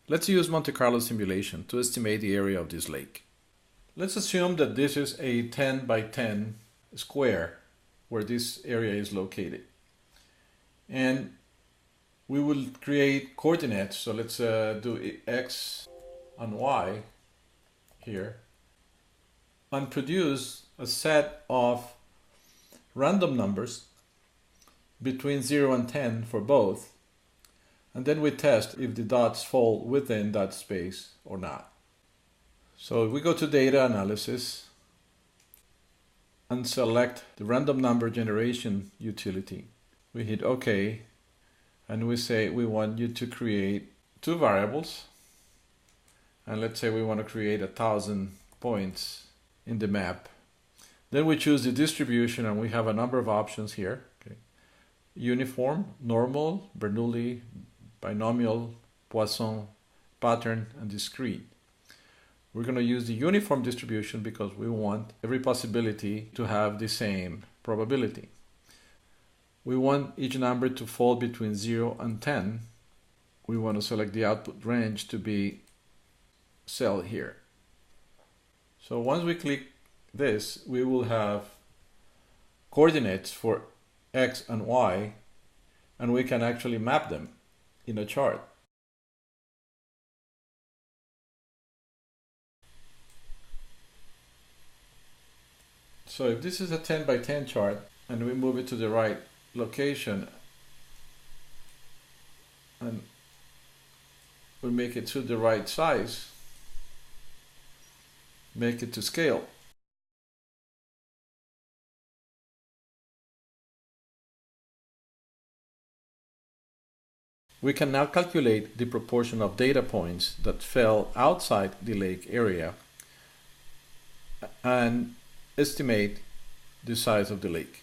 Let's use Monte Carlo simulation to estimate the area of this lake. Let's assume that this is a 10 by 10 square where this area is located. And we will create coordinates. So let's do X and Y here and produce a set of random numbers between 0 and 10 for both. And then we test if the dots fall within that space or not. So we go to data analysis and select the random number generation utility. We hit OK and we say we want you to create two variables. And let's say we want to create 1,000 points in the map. Then we choose the distribution and we have a number of options here. Okay. Uniform, normal, Bernoulli, binomial, Poisson, pattern, and discrete. We're going to use the uniform distribution because we want every possibility to have the same probability. We want each number to fall between 0 and 10. We want to select the output range to be cell here. So once we click this, we will have coordinates for X and Y, and we can actually map them in a chart. So if this is a 10 by 10 chart and we move it to the right location and we make it to the right size, make it to scale. We can now calculate the proportion of data points that fell outside the lake area and estimate the size of the lake.